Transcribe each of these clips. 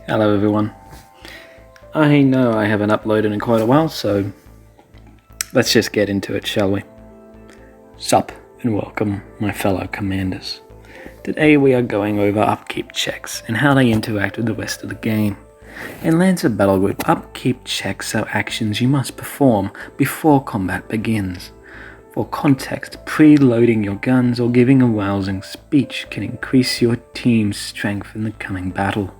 Hello everyone. I know I haven't uploaded in quite a while, so let's just get into it, shall we? Sup and welcome, my fellow commanders. Today we are going over upkeep checks and how they interact with the rest of the game. In Lancer Battle Group, upkeep checks are actions you must perform before combat begins. For context, preloading your guns or giving a rousing speech can increase your team's strength in the coming battle.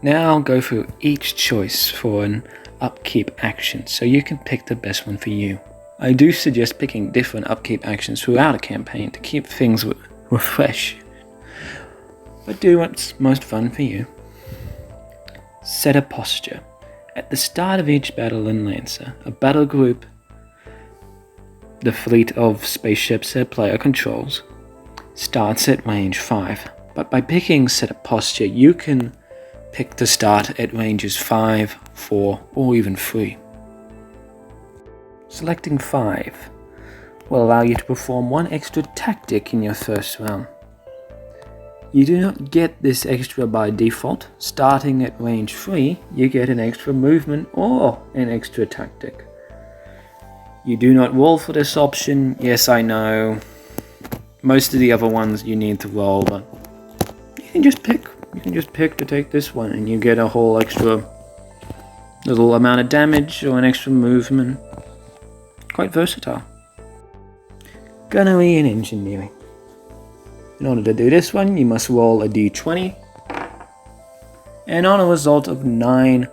Now I'll go through each choice for an upkeep action so you can pick the best one for you. I do suggest picking different upkeep actions throughout a campaign to keep things fresh, but do what's most fun for you. Set a posture. At the start of each battle in Lancer, a battle group, the fleet of spaceships that player controls, starts at range 5, but by picking set a posture you can pick to start at ranges 5, 4, or even 3. Selecting 5 will allow you to perform one extra tactic in your first round. You do not get this extra by default. Starting at range 3, you get an extra movement or an extra tactic. You do not roll for this option. Yes, I know. Most of the other ones you need to roll, but you can just pick. You can just pick to take this one and you get a whole extra little amount of damage or an extra movement. Quite versatile. Gunnery and engineering. In order to do this one, you must roll a d20, and on a result of 9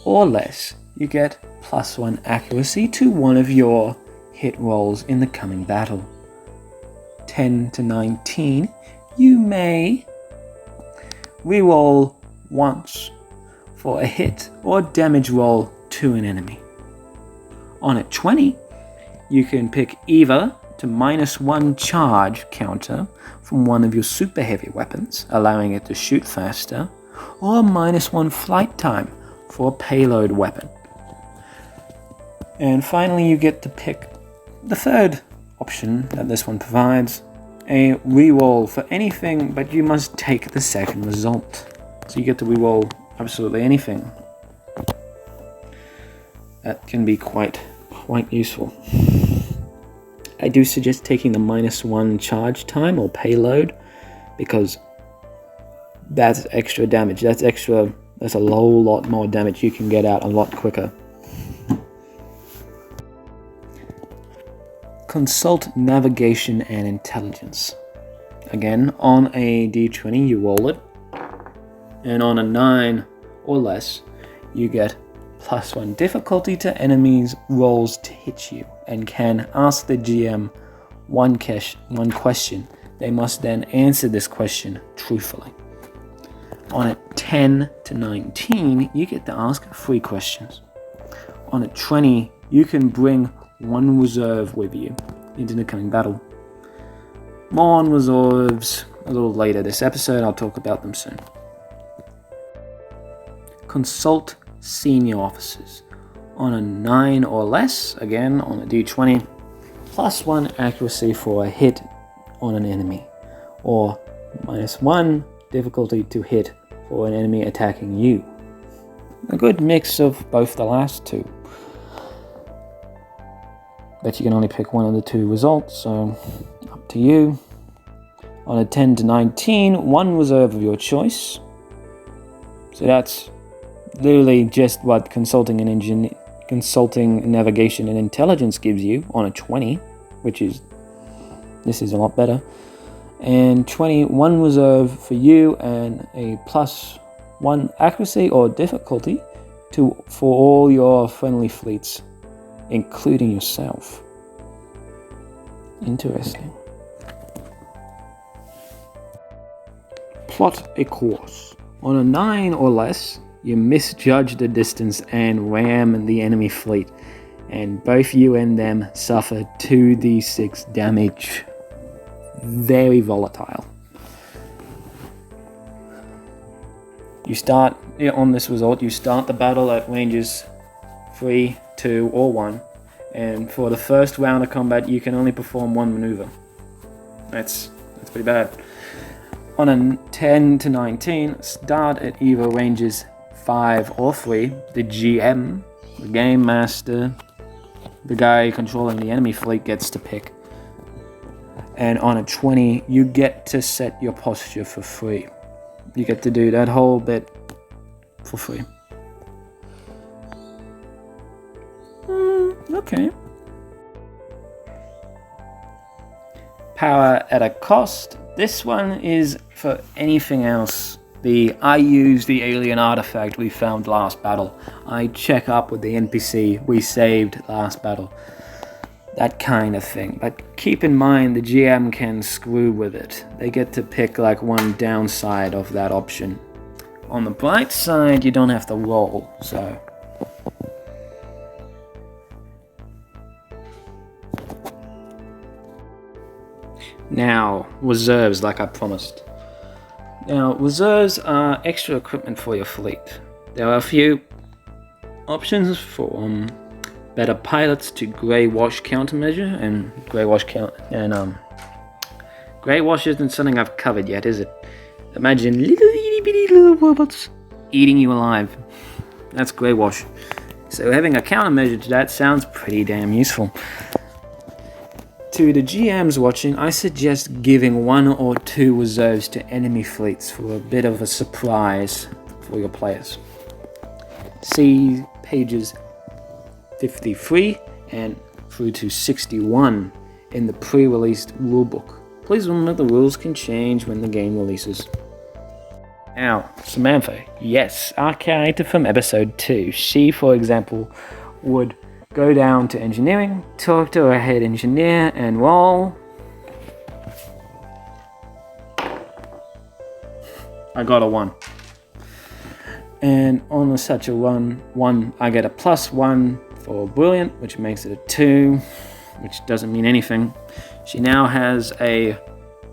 or less, you get +1 accuracy to one of your hit rolls in the coming battle. 10 to 19, you may reroll once for a hit or damage roll to an enemy. On a 20, you can pick either to -1 charge counter from one of your super heavy weapons, allowing it to shoot faster, or -1 flight time for a payload weapon. And finally, you get to pick the third option that this one provides, a reroll for anything, but you must take the second result. So you get to reroll absolutely anything. That can be quite useful. I do suggest taking the -1 charge time or payload, because that's extra damage. That's a whole lot more damage you can get out a lot quicker. Consult navigation and intelligence. Again, on a d20 you roll it, and on a 9 or less you get +1 difficulty to enemies' rolls to hit you, and can ask the GM one question. They must then answer this question truthfully. On a 10 to 19, you get to ask 3 questions. On a 20, you can bring 1 reserve with you into the coming battle. More on reserves a little later this episode. I'll talk about them soon. Consult senior officers. On a 9 or less, again on a d20, +1 accuracy for a hit on an enemy, or -1 difficulty to hit for an enemy attacking you. A good mix of both the last two. But you can only pick one of the 2 results, so up to you. On a 10 to 19, 1 reserve of your choice. So that's literally just what consulting navigation and intelligence gives you on a 20, this is a lot better. And 21 reserve for you, and a +1 accuracy or difficulty for all your friendly fleets, including yourself. Interesting. Plot a course. On a 9 or less, you misjudge the distance and ram the enemy fleet, and both you and them suffer 2d6 damage. Very volatile. You start, on this result, you start the battle at ranges 3, 2, or 1, and for the first round of combat you can only perform 1 maneuver. That's pretty bad. On a 10 to 19, start at either ranges 5 or 3. The GM, the Game Master, the guy controlling the enemy fleet, gets to pick. And on a 20, you get to set your posture for free. You get to do that whole bit for free. Okay. Power at a cost. This one is for anything else. I use the alien artifact we found last battle. I check up with the NPC we saved last battle. That kind of thing. But keep in mind the GM can screw with it. They get to pick like one downside of that option. On the bright side, you don't have to roll, so... Now, reserves, like I promised. Now, reserves are extra equipment for your fleet. There are a few options for better pilots to grey wash countermeasure, and grey wash grey wash isn't something I've covered yet, is it? Imagine little itty bitty little robots eating you alive. That's grey wash. So having a countermeasure to that sounds pretty damn useful. To the GMs watching, I suggest giving 1 or 2 reserves to enemy fleets for a bit of a surprise for your players. See pages 53 and through to 61 in the pre-released rulebook. Please remember the rules can change when the game releases. Now, Samantha, yes, our character from episode 2. She, for example, would go down to engineering, talk to our head engineer, and roll. I got a 1. And on such a 1, I get a +1 for brilliant, which makes it a 2, which doesn't mean anything. She now has a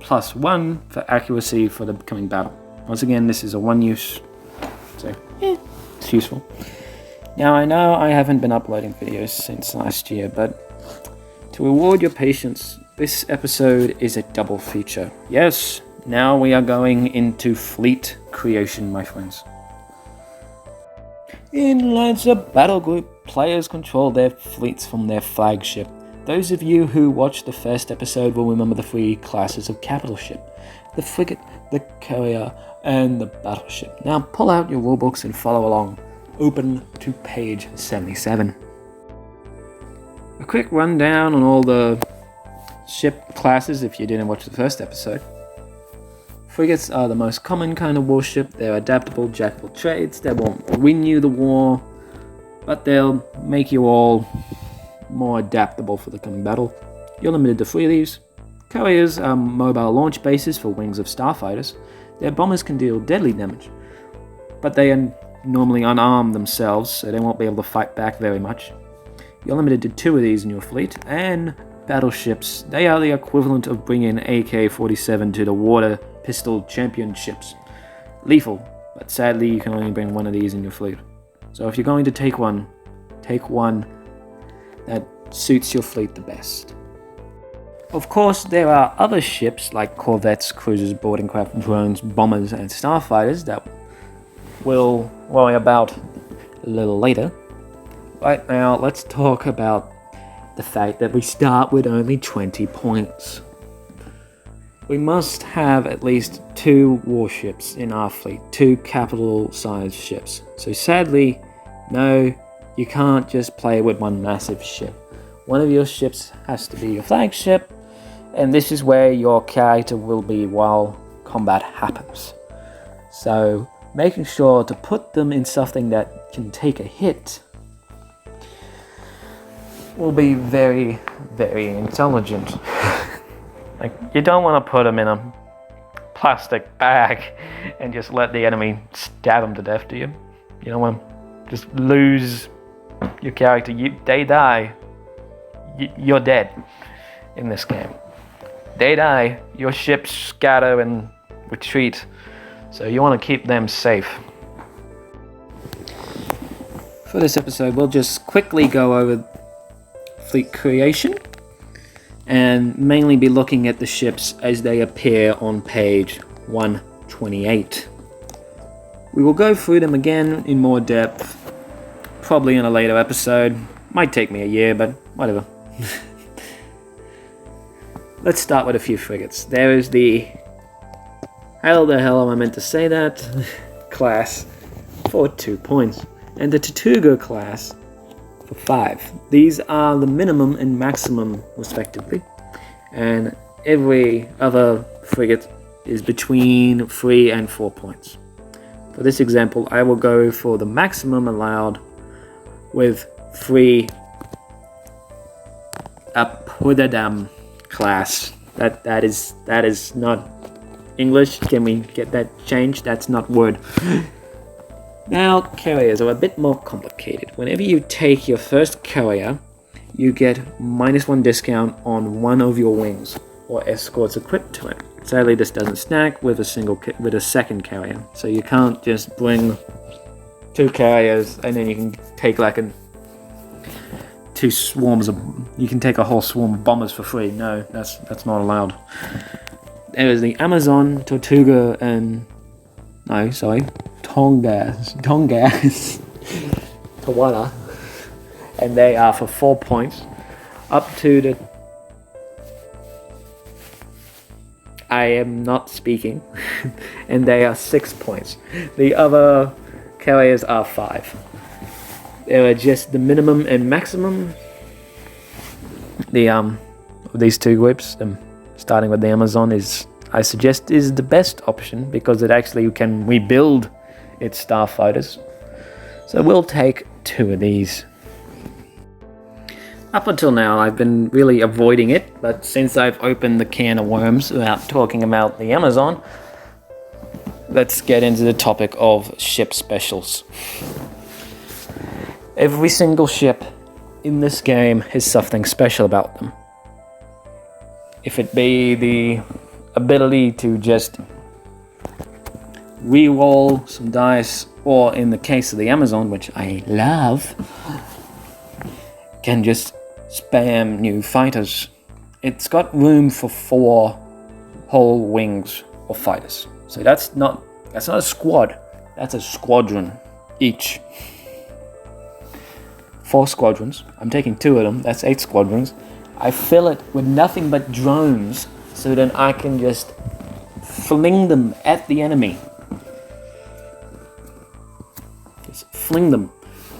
+1 for accuracy for the coming battle. Once again, this is a 1 use, so it's useful. Now, I know I haven't been uploading videos since last year, but to reward your patience, this episode is a double feature. Yes, now we are going into fleet creation, my friends. In Lancer Battle Group, players control their fleets from their flagship. Those of you who watched the first episode will remember the 3 classes of capital ship: the frigate, the carrier, and the battleship. Now pull out your rulebooks and follow along. Open to page 77. A quick rundown on all the ship classes if you didn't watch the first episode. Frigates are the most common kind of warship. They're adaptable jack of all trades. They won't win you the war, but they'll make you all more adaptable for the coming battle. You're limited to 3 of these. Carriers are mobile launch bases for wings of starfighters. Their bombers can deal deadly damage, but they are normally unarmed themselves, so they won't be able to fight back very much. You're limited to 2 of these in your fleet. And battleships, they are the equivalent of bringing AK-47 to the water pistol championships. Lethal, but sadly you can only bring 1 of these in your fleet. So if you're going to take one that suits your fleet the best. Of course, there are other ships like corvettes, cruisers, boarding craft, drones, bombers, and starfighters that we'll worry about a little later. Right now, let's talk about the fact that we start with only 20 points. We must have at least 2 warships in our fleet, 2 capital-sized ships. So sadly, no, you can't just play with 1 massive ship. One of your ships has to be your flagship, and this is where your character will be while combat happens. So making sure to put them in something that can take a hit will be very, very intelligent. Like, you don't want to put them in a plastic bag and just let the enemy stab them to death, do you? You don't want to just lose your character. They die, you're dead in this game. They die, your ships scatter and retreat. So you want to keep them safe. For this episode, we'll just quickly go over fleet creation and mainly be looking at the ships as they appear on page 128. We will go through them again in more depth, probably in a later episode. Might take me a year, but whatever. Let's start with a few frigates. There is the... How the hell am I meant to say that? Class for 2 points. And the Tortuga class for 5. These are the minimum and maximum respectively. And every other frigate is between 3 and 4 points. For this example, I will go for the maximum allowed with 3 Upkeep class. That is not English. Can we get that changed? That's not word. Now, carriers are a bit more complicated. Whenever you take your first carrier, you get -1 discount on one of your wings or escorts equipped to it. Sadly, this doesn't stack with a second carrier, so you can't just bring 2 carriers and then you can take like you can take a whole swarm of bombers for free. No, that's not allowed. There is the Amazon, Tortuga, and Tongas, Tawala, and they are for 4 points, up to the... I am not speaking, and they are 6 points. The other carriers are 5. There are just the minimum and maximum. These 2 groups, starting with the Amazon, I suggest is the best option because it actually can rebuild its starfighters. So we'll take 2 of these. Up until now, I've been really avoiding it, but since I've opened the can of worms without talking about the Amazon, let's get into the topic of ship specials. Every single ship in this game has something special about them. If it be the ability to just re-roll some dice, or in the case of the Amazon, which I love, can just spam new fighters. It's got room for 4 whole wings of fighters. So that's not a squad, that's a squadron each. 4 squadrons. I'm taking 2 of them, that's 8 squadrons. I fill it with nothing but drones so then I can just fling them at the enemy. Just fling them.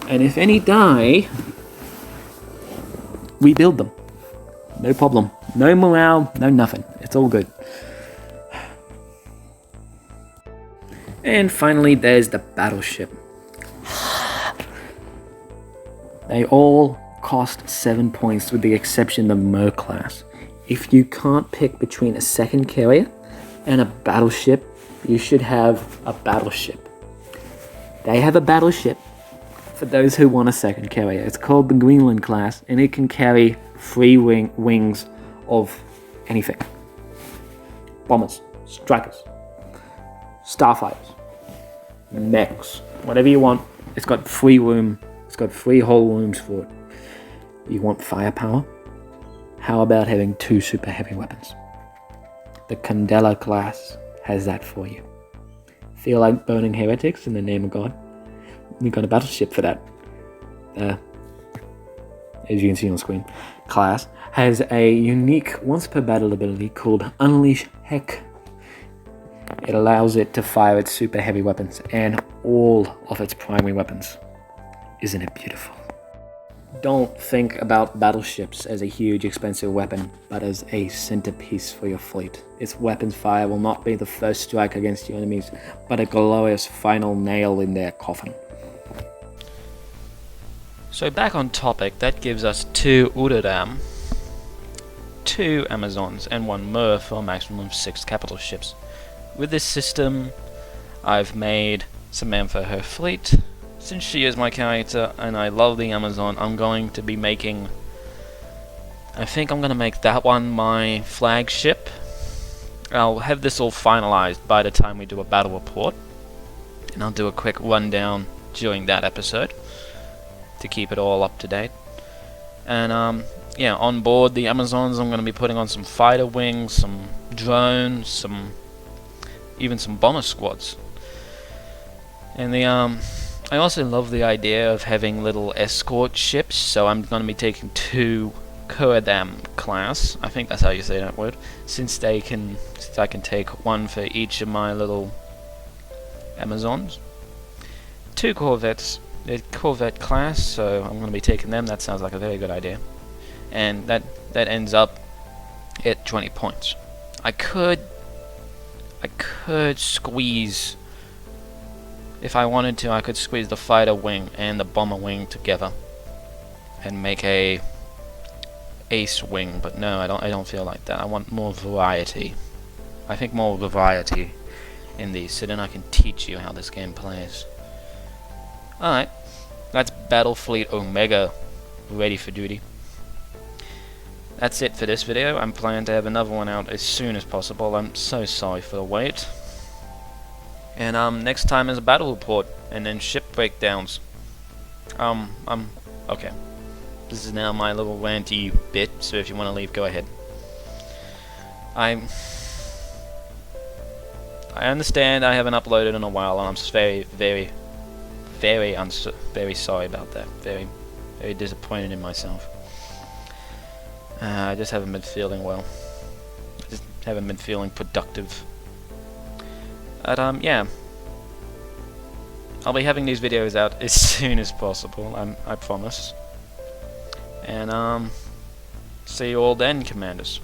And if any die, rebuild them. No problem. No morale, no nothing. It's all good. And finally, there's the Battleship. They all cost 7 points with the exception of Mer class. If you can't pick between a second carrier and a battleship, you should have a battleship. They have a battleship for those who want a second carrier. It's called the Greenland class, and it can carry 3 wings of anything. Bombers, strikers, starfighters, mechs, whatever you want. It's got 3 room. It's got 3 whole rooms for it. You want firepower? How about having 2 super heavy weapons? The Candela class has that for you. Feel like burning heretics in the name of God? We got a battleship for that. As you can see on screen, class has a unique once per battle ability called Unleash Heck. It allows it to fire its super heavy weapons and all of its primary weapons. Isn't it beautiful? Don't think about battleships as a huge expensive weapon, but as a centerpiece for your fleet. Its weapons fire will not be the first strike against your enemies, but a glorious final nail in their coffin. So back on topic, that gives us 2 Uradam, 2 Amazons, and 1 Mer for a maximum of 6 capital ships. With this system, I've made Samantha her fleet. Since she is my character and I love the Amazon, I'm going to be making... I think I'm going to make that one my flagship. I'll have this all finalized by the time we do a battle report. And I'll do a quick rundown during that episode to keep it all up to date. And yeah, on board the Amazons I'm going to be putting on some fighter wings, some drones, some even some bomber squads. And I also love the idea of having little escort ships, so I'm going to be taking 2 Coadam class, I think that's how you say that word, since I can take 1 for each of my little Amazons. 2 corvettes, they're Corvette class, so I'm going to be taking them. That sounds like a very good idea. And that ends up at 20 points. I could squeeze, if I wanted to, I could squeeze the fighter wing and the bomber wing together and make a ace wing, but no, I don't feel like that. I want more variety. I think more variety in these, so then I can teach you how this game plays. Alright, that's Battlefleet Omega ready for duty. That's it for this video. I'm planning to have another one out as soon as possible. I'm so sorry for the wait. And next time is a battle report and then ship breakdowns. Okay. This is now my little ranty bit, so if you want to leave, go ahead. I understand I haven't uploaded in a while, and I'm very sorry about that. Very disappointed in myself. I just haven't been feeling well. I just haven't been feeling productive. But yeah. I'll be having these videos out as soon as possible, I promise. And see you all then, Commanders.